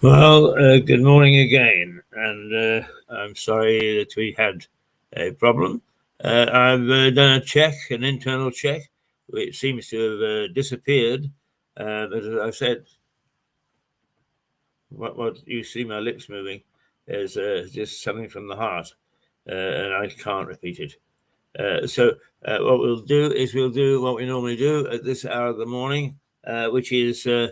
Well, good morning again, and I'm sorry that we had a problem. I've done an internal check. It seems to have disappeared. But as I said, what you see my lips moving is just something from the heart, and I can't repeat it. So what we'll do is we'll do what we normally do at this hour of the morning, which is 9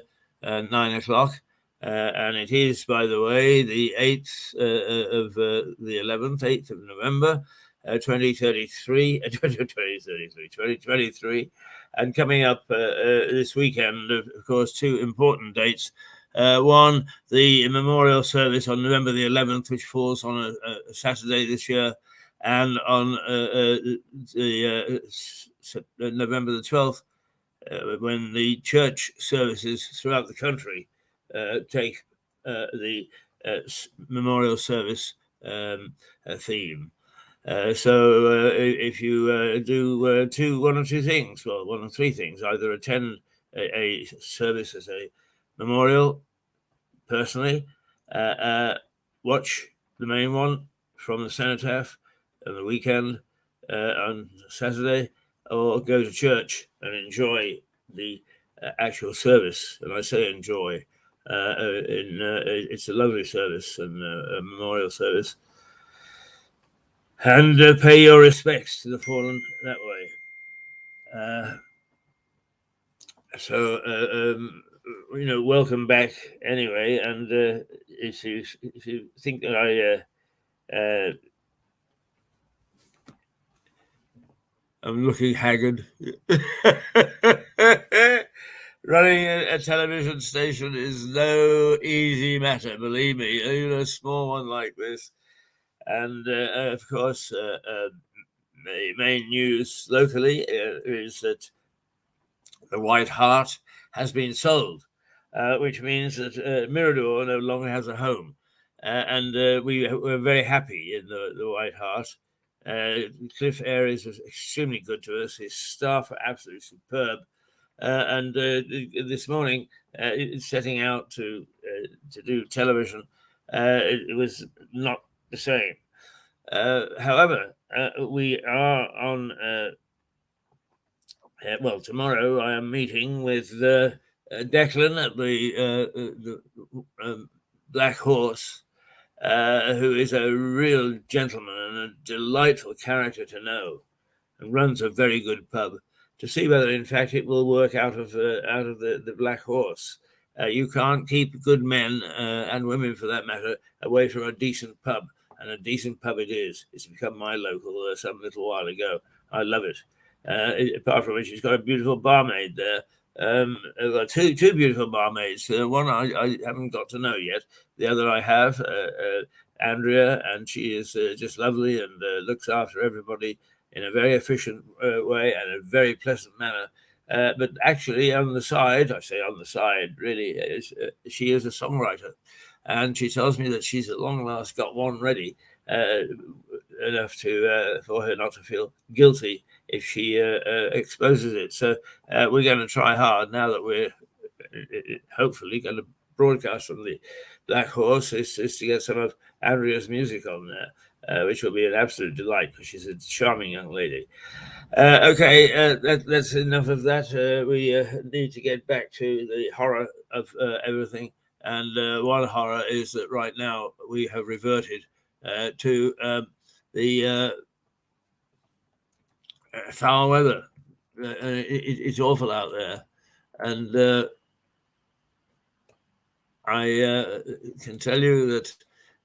o'clock. And it is, by the way, the 8th of the 11th, 8th of November, 2023. And coming up this weekend, of course, two important dates. One, the memorial service on November the 11th, which falls on a Saturday this year, and on November the 12th, when the church services throughout the country take the memorial service theme. So if you do one or two things, well, one or three things, either attend a service as a memorial personally, watch the main one from the cenotaph on the weekend on Saturday, or go to church and enjoy the actual service. And I say enjoy. It's a lovely service and a memorial service. And pay your respects to the fallen that way. Welcome back anyway. And if you think that I'm looking haggard. Running a television station is no easy matter, believe me, even a small one like this. And of course, the main news locally is that the White Hart has been sold, which means that Mirador no longer has a home. And we're very happy in the White Hart. Cliff Aries was extremely good to us. His staff are absolutely superb. And this morning, setting out to do television, it was not the same. However, we are on. Tomorrow I am meeting with Declan at the Black Horse, who is a real gentleman and a delightful character to know, and runs a very good pub. To see whether, in fact, it will work out of the Black Horse. You can't keep good men and women, for that matter, away from a decent pub, and a decent pub it is. It's become my local some little while ago. I love it. Apart from which, he's got a beautiful barmaid there. Two beautiful barmaids. One I haven't got to know yet. The other I have, Andrea, and she is just lovely and looks after everybody in a very efficient way and a very pleasant manner. But actually, on the side, really, she is a songwriter. And she tells me that she's at long last got one ready, enough to for her not to feel guilty if she exposes it. So we're going to try hard now that we're hopefully going to broadcast from the Black Horse is to get some of Andrea's music on there, which will be an absolute delight because she's a charming young lady. That's enough of that. We need to get back to the horror of everything. And one horror is that right now we have reverted to the foul weather. It's awful out there. And I can tell you that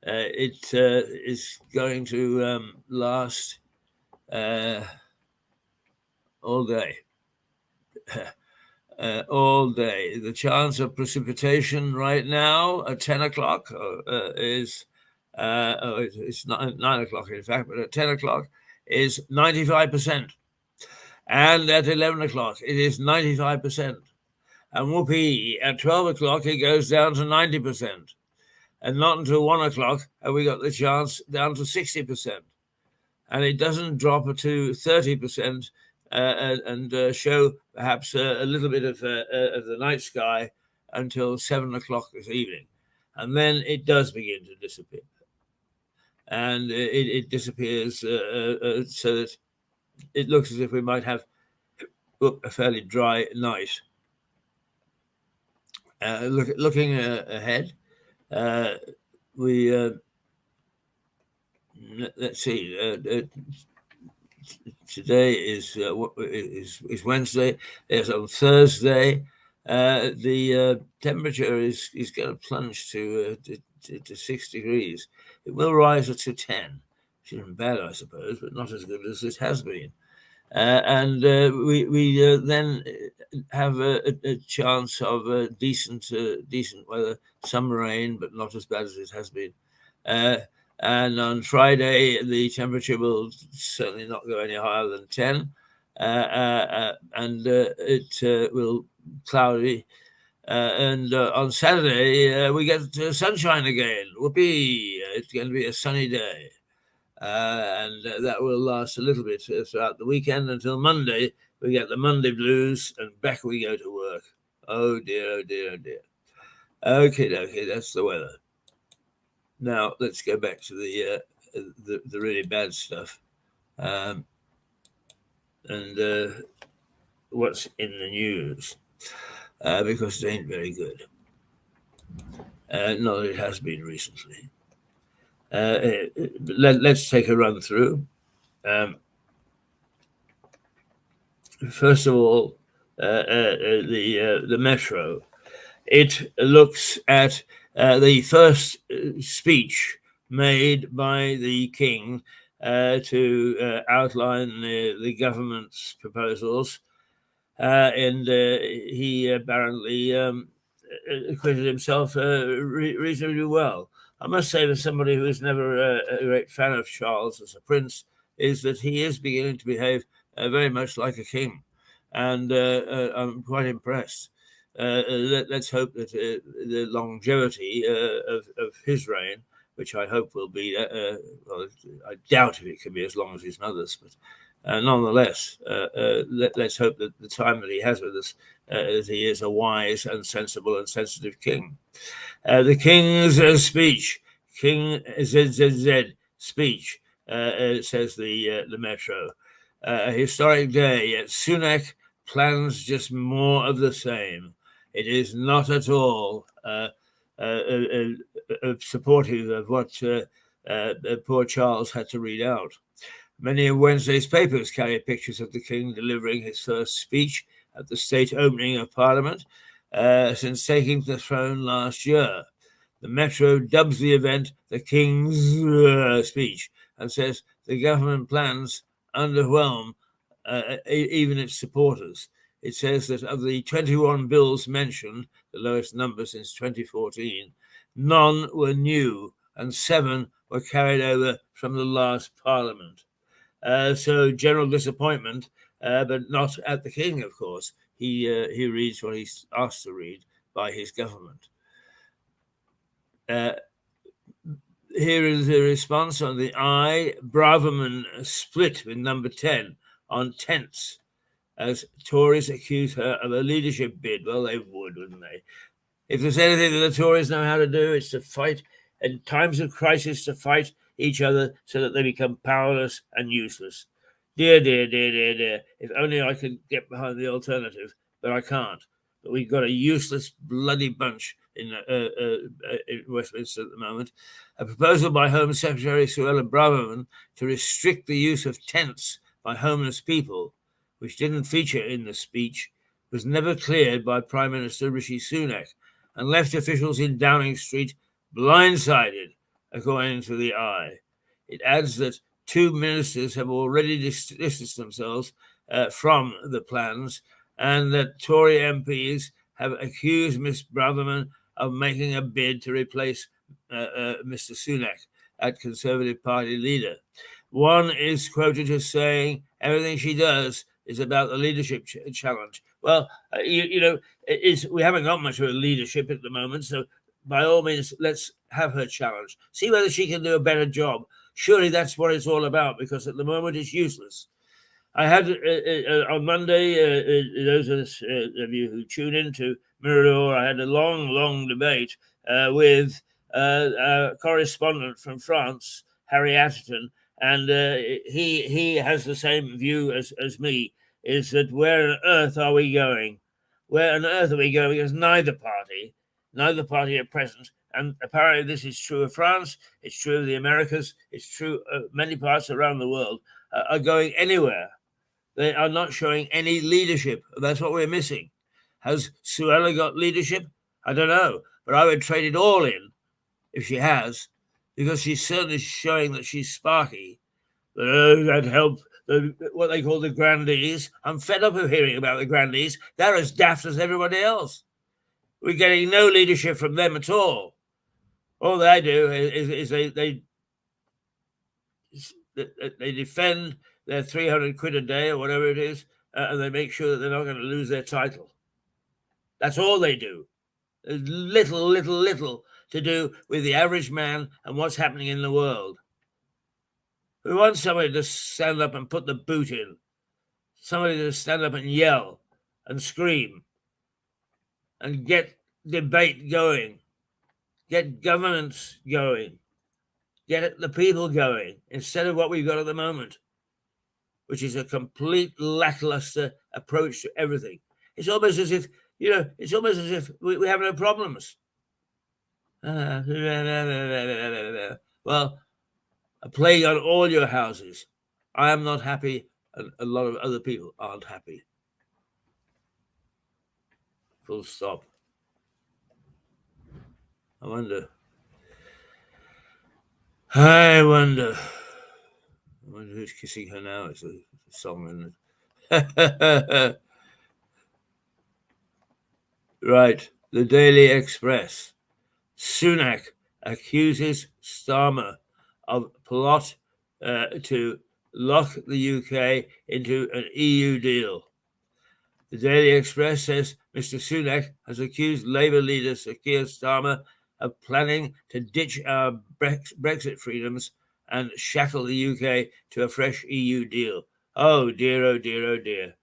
it is going to last all day. All day. The chance of precipitation right now at 10 o'clock is, it's 9 o'clock in fact, but at 10 o'clock is 95%. And at 11 o'clock, it is 95%. And whoopee, at 12 o'clock, it goes down to 90%. And not until 1 o'clock have we got the chance down to 60%. And it doesn't drop to 30% and show perhaps a little bit of the night sky until 7 o'clock this evening. And then it does begin to disappear. And it disappears so that it looks as if we might have a fairly dry night. Looking ahead, we let's see. Today is Wednesday. Yes, on Thursday, the temperature is going to plunge to 6 degrees. It will rise to 10, which isn't bad, I suppose, but not as good as it has been. And we then have a chance of decent weather, some rain, but not as bad as it has been. And on Friday, the temperature will certainly not go any higher than 10, and it will cloudy. And on Saturday, we get sunshine again. Whoopee! It's going to be a sunny day. And that will last a little bit throughout the weekend until Monday. We get the Monday blues, and back we go to work. Oh dear, oh dear, oh dear. Okay, that's the weather. Now let's go back to the really bad stuff, and what's in the news, because it ain't very good. Not that it has been recently. Let's take a run through. First of all, the Metro. It looks at the first speech made by the King to outline the government's proposals, and he apparently acquitted himself reasonably well. I must say, that somebody who is never a great fan of Charles as a prince, is that he is beginning to behave very much like a king, and I'm quite impressed. Let's hope that the longevity of his reign, which I hope will be, well, I doubt if it can be as long as his mother's, but nonetheless, let's hope that the time that he has with us, that he is a wise and sensible and sensitive king. The King's speech, King ZZZ speech, says the Metro. A historic day, yet Sunak plans just more of the same. It is not at all supportive of what poor Charles had to read out. Many of Wednesday's papers carry pictures of the King delivering his first speech at the state opening of Parliament since taking the throne last year. The Metro dubs the event the King's speech and says the government plans underwhelm even its supporters. It says that of the 21 bills mentioned, the lowest number since 2014, none were new and 7 were carried over from the last Parliament. So general disappointment, but not at the King, of course. He reads what he's asked to read by his government. Here is the response on the Eye. Braverman split with number 10 on tents as Tories accuse her of a leadership bid. Well, they would, wouldn't they? If there's anything that the Tories know how to do, it's to fight in times of crisis, to fight each other so that they become powerless and useless. Dear. If only I could get behind the alternative, but I can't. But we've got a useless, bloody bunch in Westminster at the moment. A proposal by Home Secretary Suella Braverman to restrict the use of tents by homeless people, which didn't feature in the speech, was never cleared by Prime Minister Rishi Sunak and left officials in Downing Street blindsided, according to the Eye. It adds that 2 ministers have already distanced themselves from the plans, and that Tory MPs have accused Miss Braverman of making a bid to replace Mr. Sunak as Conservative Party leader. One is quoted as saying everything she does is about the leadership challenge. Well, we haven't got much of a leadership at the moment, so by all means, let's have her challenge. See whether she can do a better job. Surely that's what it's all about, because at the moment it's useless. I had on Monday, those of you who tune into Mirador, I had a long debate with a correspondent from France, Harry Atherton, and he has the same view as me, is that where on earth are we going? Where on earth are we going? Because neither party at present, and apparently this is true of France, it's true of the Americas, it's true of many parts around the world, are going anywhere. They are not showing any leadership. That's what we're missing. Has Suella got leadership? I don't know, but I would trade it all in if she has, because she's certainly showing that she's sparky. That help what they call the grandees. I'm fed up of hearing about the grandees. They're as daft as everybody else. We're getting no leadership from them at all. All they do is they defend their 300 quid a day or whatever it is, and they make sure that they're not going to lose their title. That's all they do. There's little to do with the average man and what's happening in the world. We want somebody to stand up and put the boot in, somebody to stand up and yell and scream and get debate going, get governments going, get the people going, instead of what we've got at the moment, which is a complete lackluster approach to everything. It's almost as if, we have no problems. Well, a plague on all your houses. I am not happy, and a lot of other people aren't happy. Full stop. I wonder who's kissing her now. It's a song, isn't it? Right. The Daily Express. Sunak accuses Starmer of plot to lock the UK into an EU deal. The Daily Express says Mr. Sunak has accused Labour leader Sir Keir Starmer of planning to ditch our Brexit freedoms and shackle the UK to a fresh EU deal. Oh dear, oh dear, oh dear.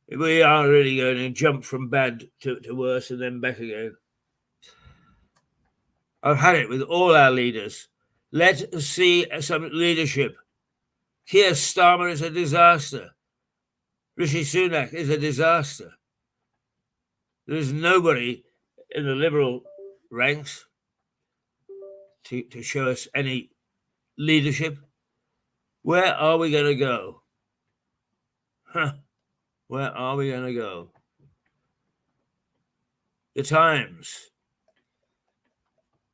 We are really going to jump from bad to worse and then back again. I've had it with all our leaders. Let us see some leadership. Keir Starmer is a disaster. Rishi Sunak is a disaster. There is nobody in the Liberal ranks to show us any leadership. Where are we going to go? Where are we going to go? The Times.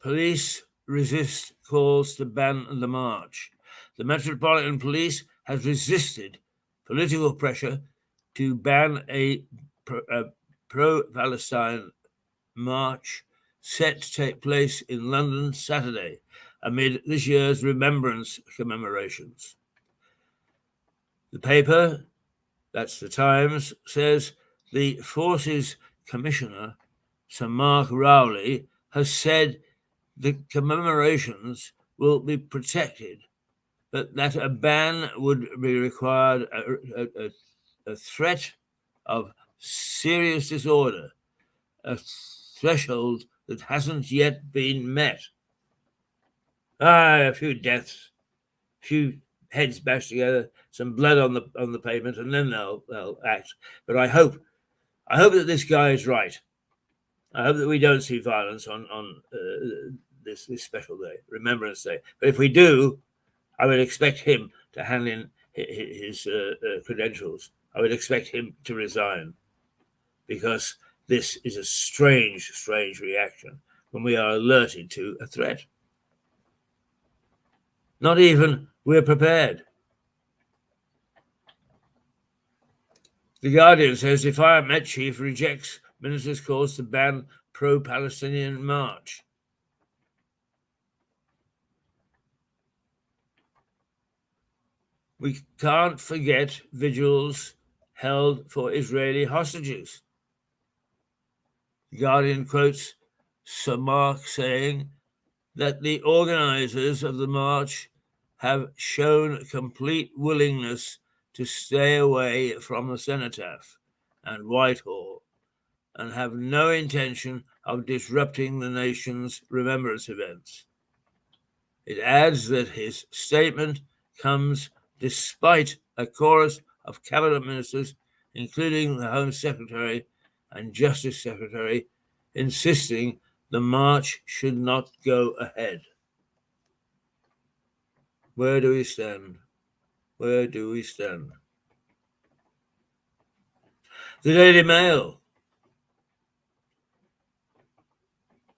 Police resist calls to ban the march. The Metropolitan Police has resisted political pressure to ban a pro-Palestine march set to take place in London Saturday amid this year's Remembrance commemorations. The paper, that's the Times, says the Forces Commissioner, Sir Mark Rowley, has said the commemorations will be protected, but that a ban would be required, a threat of serious disorder, a threshold that hasn't yet been met. A few deaths, a few heads bashed together, some blood on the pavement, and then they'll act. But I hope that this guy is right. I hope that we don't see violence on this special day, Remembrance Day. But if we do, I would expect him to hand in his credentials. I would expect him to resign, because this is a strange reaction when we are alerted to a threat. Not even we're prepared. The Guardian says Defiant Met Chief rejects minister's calls to ban pro-Palestinian march. We can't forget vigils held for Israeli hostages. The Guardian quotes Sir Mark saying that the organizers of the march have shown complete willingness to stay away from the cenotaph and Whitehall and have no intention of disrupting the nation's remembrance events. It adds that his statement comes despite a chorus of cabinet ministers, including the Home Secretary and Justice Secretary, insisting the march should not go ahead. Where do we stand? Where do we stand? The Daily Mail.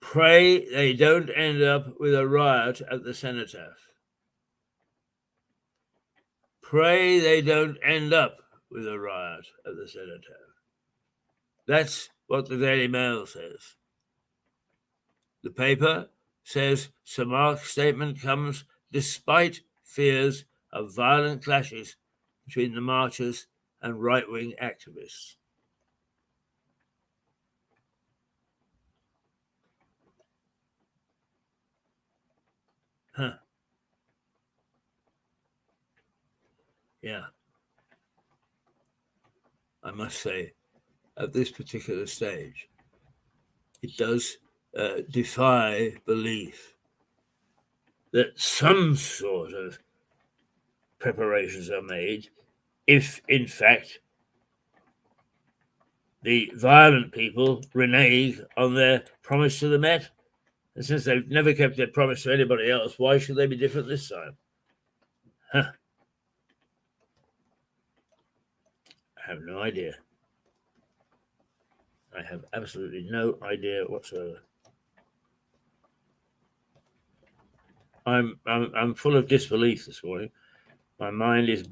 Pray they don't end up with a riot at the cenotaph. Pray they don't end up with a riot at the cenotaph. That's what the Daily Mail says. The paper says Sir Mark's statement comes despite fears of violent clashes between the marchers and right-wing activists. Yeah. I must say, at this particular stage, it does defy belief that some sort of preparations are made if, in fact, the violent people renege on their promise to the Met. And since they've never kept their promise to anybody else, why should they be different this time? I have no idea. I have absolutely no idea whatsoever. I'm full of disbelief this morning. My mind is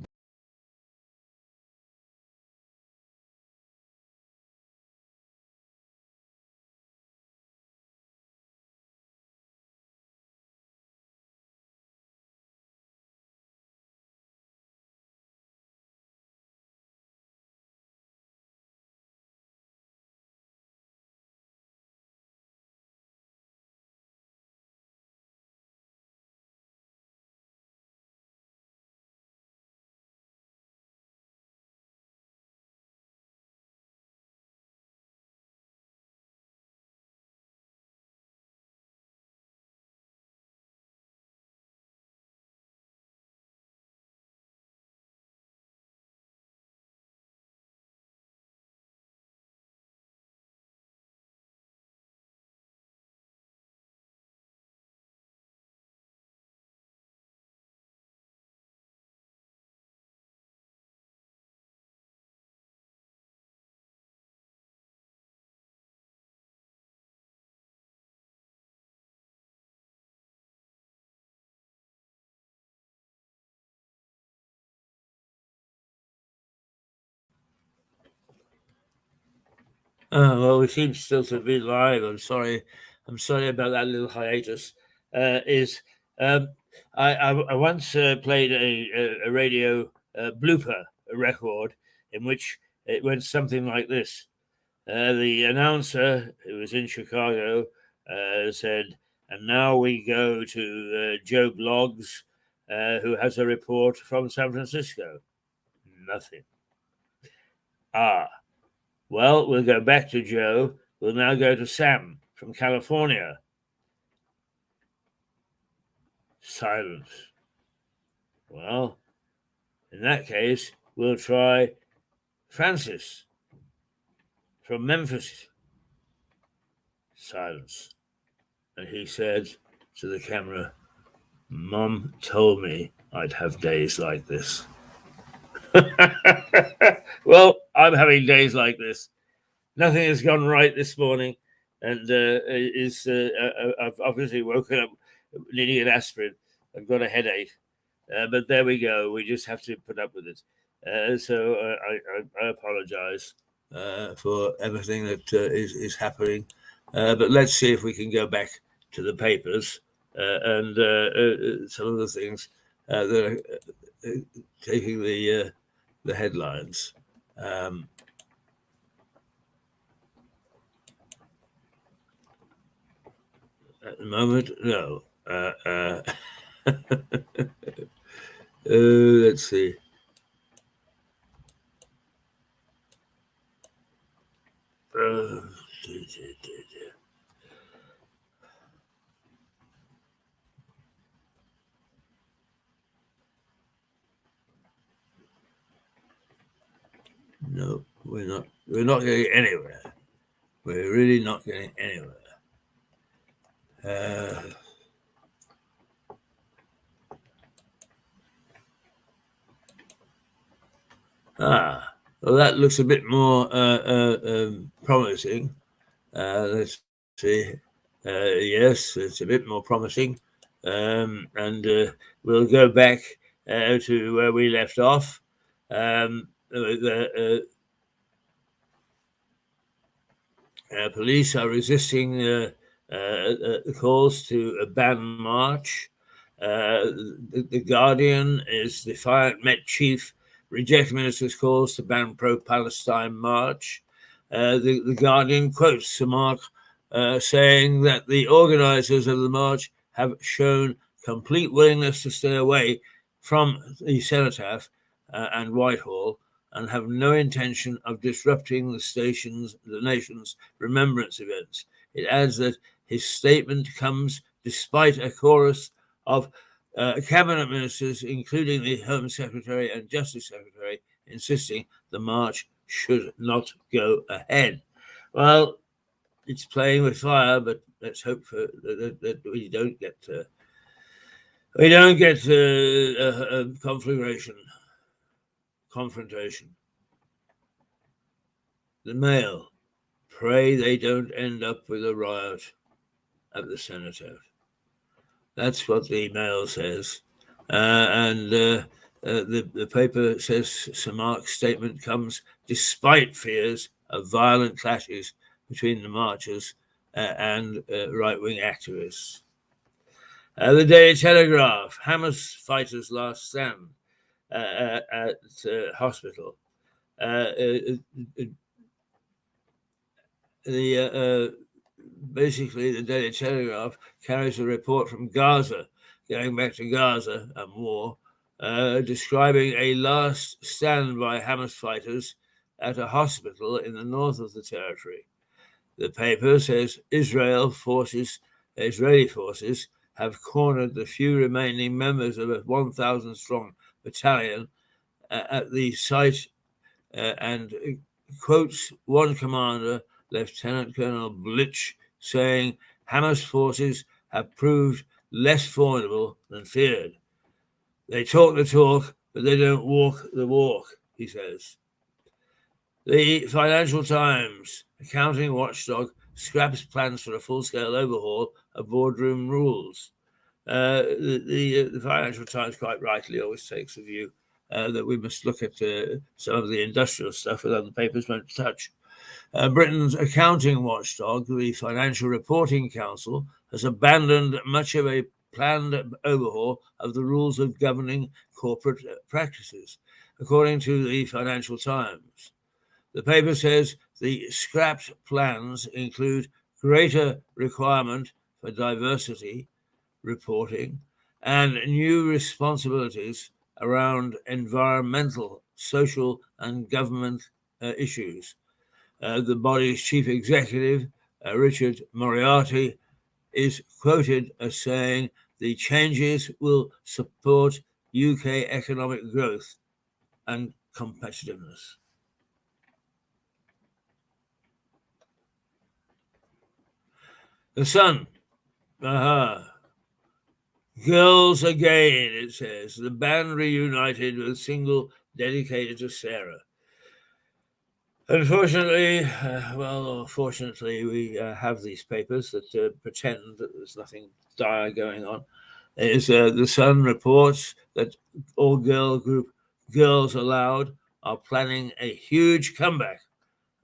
well, we seem still to be live. I'm sorry about that little hiatus. I once played a radio blooper record in which it went something like this. The announcer, who was in Chicago, said, "And now we go to Joe Bloggs, who has a report from San Francisco." Nothing. Well, we'll go back to Joe. We'll now go to Sam from California. Silence. Well, in that case, we'll try Francis from Memphis. Silence. And he said to the camera, "Mom told me I'd have days like this." Well, I'm having days like this. Nothing has gone right this morning, and I've obviously woken up needing an aspirin. I've got a headache, but there we go. We just have to put up with it. So I apologize for everything that is happening, but let's see if we can go back to the papers and some of the things that are taking the headlines. At the moment, no. Let's see. No, we're not. We're not getting anywhere. We're really not getting anywhere. Well, that looks a bit more promising. Let's see. Yes, it's a bit more promising. And we'll go back to where we left off. Police are resisting calls to ban march. The Guardian is defiant Met chief reject minister's calls to ban pro-Palestine march. The Guardian quotes Samak saying that the organisers of the march have shown complete willingness to stay away from the cenotaph and Whitehall and have no intention of disrupting the nation's remembrance events. It adds that his statement comes despite a chorus of cabinet ministers, including the Home Secretary and Justice Secretary, insisting the march should not go ahead. Well, it's playing with fire, but let's hope that we don't get a confrontation. The Mail: pray they don't end up with a riot at the cenotaph. That's what the Mail says. And the paper says Samak's statement comes despite fears of violent clashes between the marchers and right-wing activists. The Daily Telegraph: Hamas fighters last stand at hospital. Basically, the Daily Telegraph carries a report from Gaza, going back to Gaza and war, describing a last stand by Hamas fighters at a hospital in the north of the territory. The paper says Israeli forces have cornered the few remaining members of a 1,000-strong battalion at the site and quotes one commander, Lieutenant Colonel Blitch, saying Hamas forces have proved less formidable than feared. They talk the talk, but they don't walk the walk, he says. The Financial Times: accounting watchdog scraps plans for a full-scale overhaul of boardroom rules. The Financial Times quite rightly always takes the view that we must look at some of the industrial stuff that other papers won't touch. Britain's accounting watchdog, the Financial Reporting Council, has abandoned much of a planned overhaul of the rules of governing corporate practices, according to the Financial Times. The paper says the scrapped plans include greater requirement for diversity reporting and new responsibilities around environmental, social, and government issues. The body's chief executive, Richard Moriarty, is quoted as saying the changes will support UK economic growth and competitiveness. The Sun: girls again, it says. The band reunited with a single dedicated to Sarah. Unfortunately, fortunately, we have these papers that pretend that there's nothing dire going on. The Sun reports that all-girl group Girls Aloud are planning a huge comeback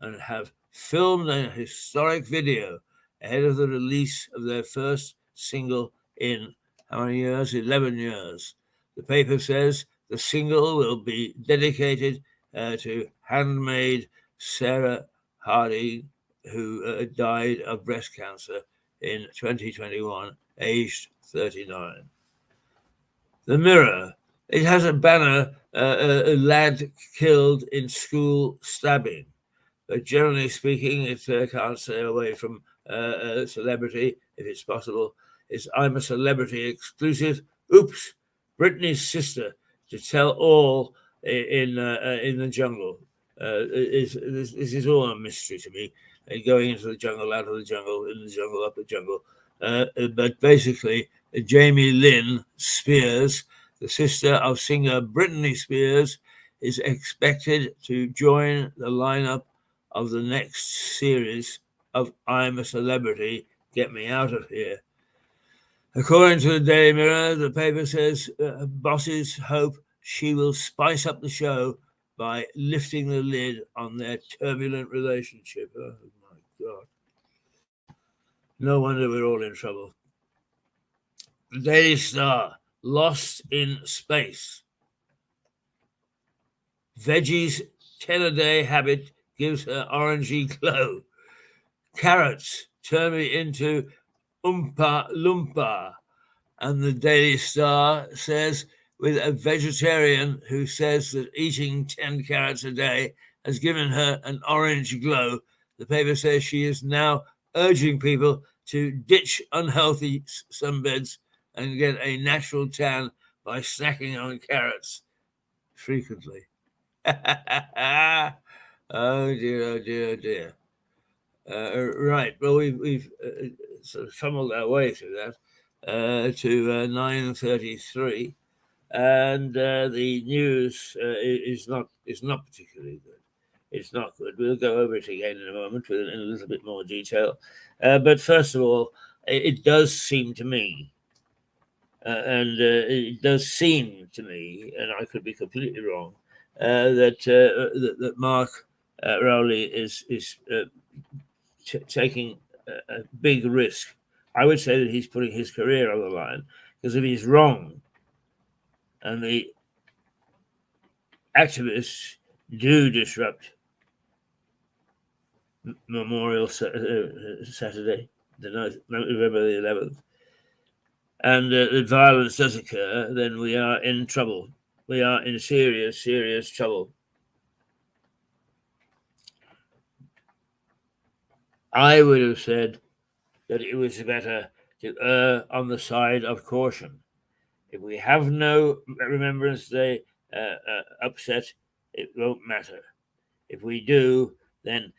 and have filmed a historic video ahead of the release of their first single in how many years? 11 years. The paper says the single will be dedicated to handmaid Sarah Hardy, who died of breast cancer in 2021, aged 39. The Mirror: it has a banner, a lad killed in school stabbing. but generally speaking, it can't stay away from celebrity if it's possible. It's I'm a Celebrity exclusive. Oops, Britney's sister to tell all in the jungle. This is all a mystery to me. Going into the jungle, out of the jungle, in the jungle, up the jungle. But basically, Jamie Lynn Spears, the sister of singer Britney Spears, is expected to join the lineup of the next series of I'm a Celebrity, Get Me Out of Here. According to the Daily Mirror, the paper says bosses hope she will spice up the show by lifting the lid on their turbulent relationship. Oh my God. No wonder we're all in trouble. The Daily Star, lost in space. Veggie's 10-a-day habit gives her orangey glow. Carrots turn me into Oompa Loompa. And the Daily Star says, with a vegetarian who says that eating 10 carrots a day has given her an orange glow, the paper says she is now urging people to ditch unhealthy sunbeds and get a natural tan by snacking on carrots frequently. Oh dear, oh dear, oh dear. Right, well, we've sort of fumbled our way through that to 9:33, and the news is not particularly good. It's not good. We'll go over it again in a moment in a little bit more detail. But first of all, it does seem to me, and it does seem to me, and I could be completely wrong, that Mark Rowley is taking a big risk. I would say that he's putting his career on the line, because if he's wrong and the activists do disrupt Memorial Saturday, November the 11th, and that violence does occur, then we are in trouble. We are in serious, serious trouble. I would have said that it was better to err on the side of caution. If we have no Remembrance Day upset, it won't matter. If we do, then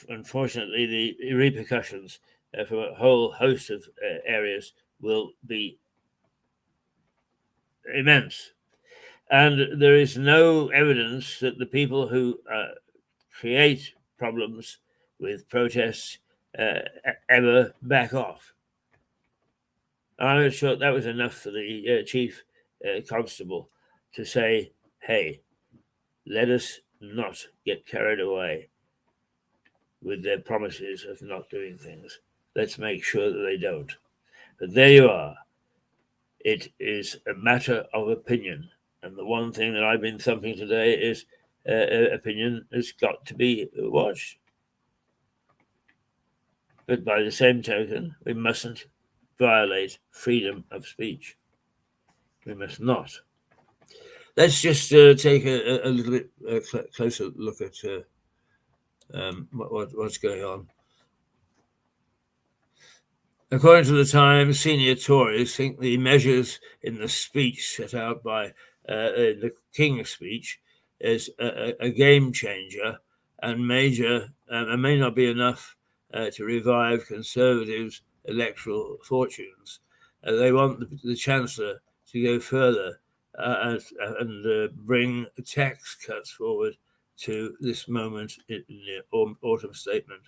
unfortunately the repercussions from a whole host of areas will be immense. And there is no evidence that the people who create problems with protests ever back off. I'm sure that was enough for the chief constable to say, hey, let us not get carried away with their promises of not doing things. Let's make sure that they don't. But there you are. It is a matter of opinion. And the one thing that I've been thumping today is opinion has got to be watched. But by the same token, we mustn't violate freedom of speech. We must not. Let's just take a little bit closer look at what's going on. According to the Times, senior Tories think the measures in the speech set out by the King's speech is a game changer and major, and may not be enough to revive Conservatives' electoral fortunes. They want the Chancellor to go further and bring tax cuts forward to this moment in the autumn statement.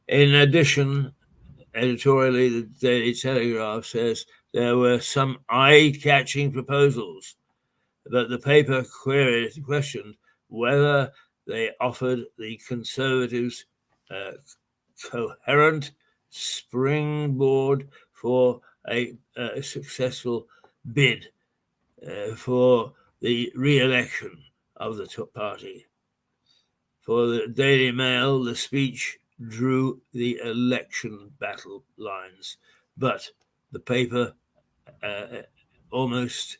In addition, editorially, the Daily Telegraph says there were some eye-catching proposals, but the paper questioned whether they offered the Conservatives coherent springboard for a successful bid for the re-election of the party. For the Daily Mail, the speech drew the election battle lines, but the paper almost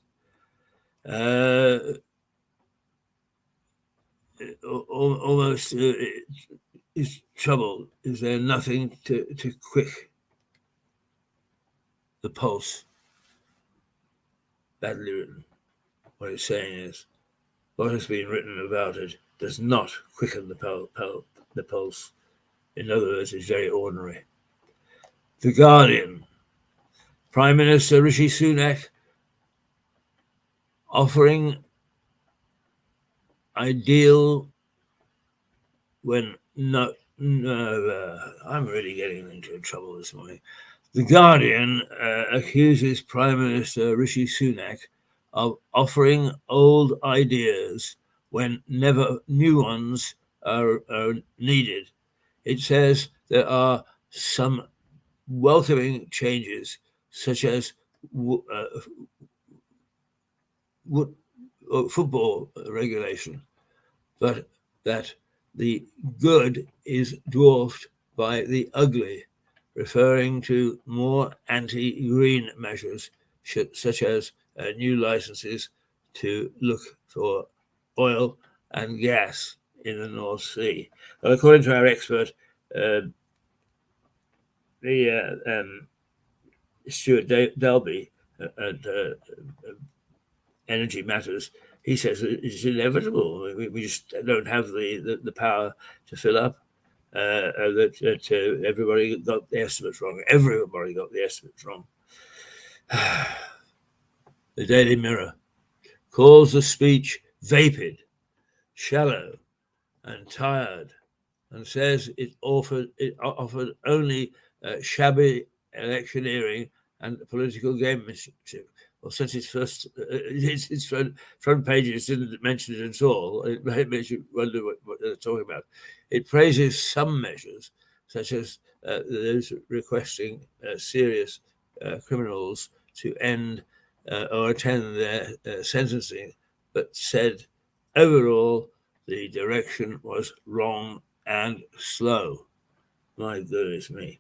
almost is trouble. Is there nothing to quick the pulse? Badly written. What it's saying is, what has been written about it does not quicken the pulse. In other words, it's very ordinary. The Guardian. Prime Minister Rishi Sunak offering ideal when I'm really getting into trouble this morning. The Guardian accuses Prime Minister Rishi Sunak of offering old ideas when never new ones are needed. It says there are some welcoming changes, such as football regulation, but that the good is dwarfed by the ugly, referring to more anti-green measures, such as new licenses to look for oil and gas in the North Sea. Well, according to our expert, Stuart Dalby at Energy Matters, he says it's inevitable. We just don't have the power to fill up. That everybody got the estimates wrong. Everybody got the estimates wrong. The Daily Mirror calls the speech vapid, shallow, and tired, and says it offered only shabby electioneering and political gamemanship. Well, since its front pages didn't mention it at all, it makes you wonder what they're talking about. It praises some measures, such as those requesting serious criminals to end or attend their sentencing, but said overall the direction was wrong and slow. My goodness me.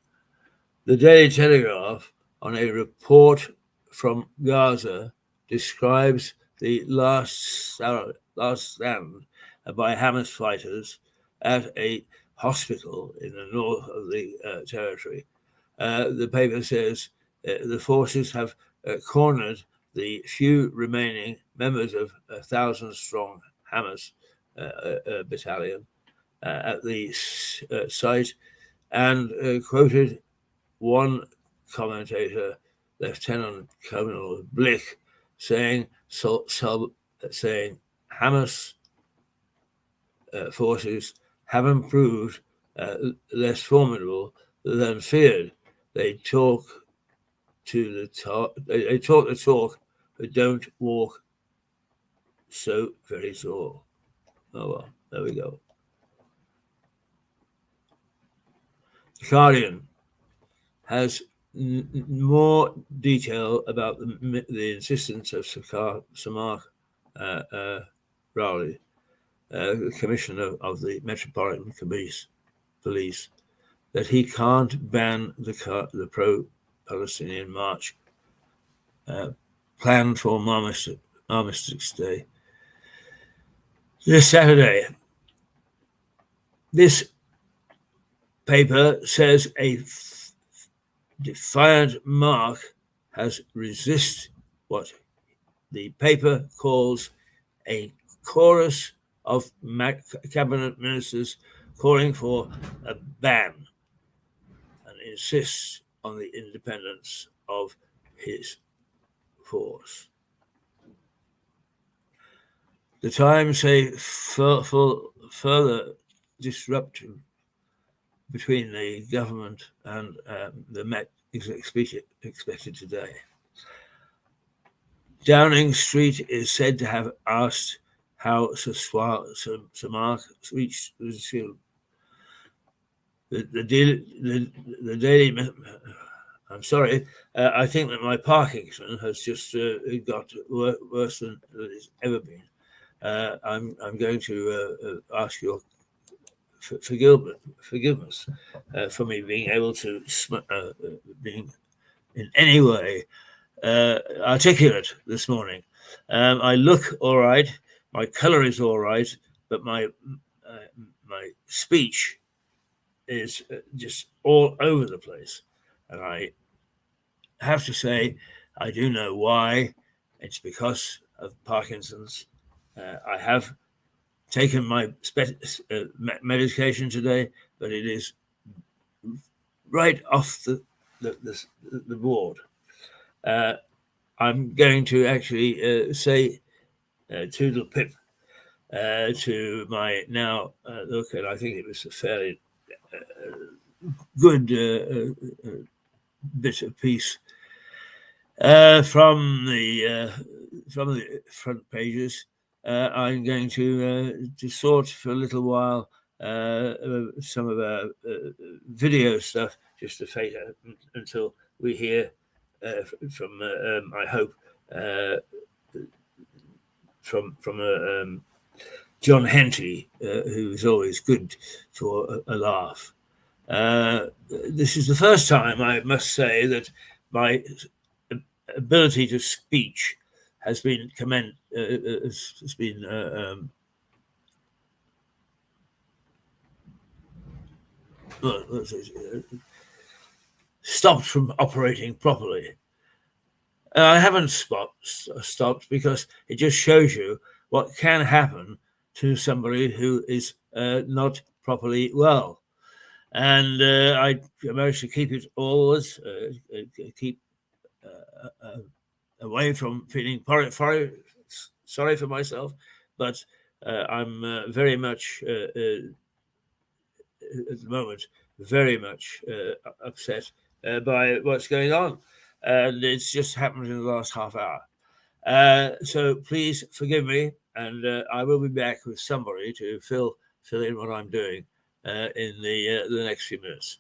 The Daily Telegraph, on a report from Gaza, describes the last stand by Hamas fighters at a hospital in the north of the territory. The paper says the forces have cornered the few remaining members of a 1,000-strong Hamas battalion at the site, and quoted one commentator, Lieutenant Colonel Blick, saying Hamas forces haven't proved less formidable than feared. They talk the talk, but don't walk so very tall. Oh well, there we go. The Guardian has more detail about the insistence of Samar Rowley, the Commissioner of the Metropolitan Police, that he can't ban the pro-Palestinian march planned for Armistice Day this Saturday. This paper says a defiant mark has resisted what the paper calls a chorus of cabinet ministers calling for a ban, and insists on the independence of his force. The Times say further disruption between the government and the Met is expected today. Downing Street is said to have asked how Samar reached the shield. The Daily. I'm sorry. I think that my Parkinson has just got worse than it's ever been. I'm going to ask your forgiveness for me being able to being in any way articulate this morning. I look all right. My color is all right. but my speech is just all over the place, and I have to say I do know why. It's because of Parkinson's. I have taken my medication today, but it is right off the board. I'm going to actually say toodle pip to my now look, and I think it was a fairly good bit of piece from the front pages. I'm going to sort for a little while some of our video stuff just to fade out until we hear from I hope from John Henty, who's always good for a laugh. This is the first time, I must say, that my ability to speech has been stopped from operating properly. I haven't stopped because it just shows you what can happen to somebody who is not properly well. And I managed to keep it always, keep away from feeling sorry for myself, but I'm very much at the moment very much upset by what's going on, and it's just happened in the last half hour. So please forgive me, and I will be back with somebody to fill in what I'm doing in the next few minutes.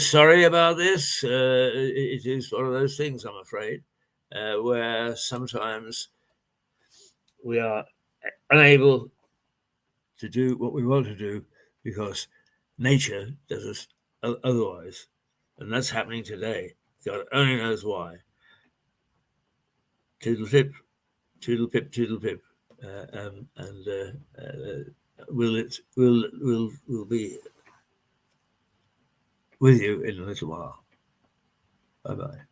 Sorry about this. It is one of those things, I'm afraid, where sometimes we are unable to do what we want to do because nature does us otherwise. And that's happening today. God only knows why. Toodle pip, toodle pip, toodle pip. We'll be with you in a little while. Bye-bye.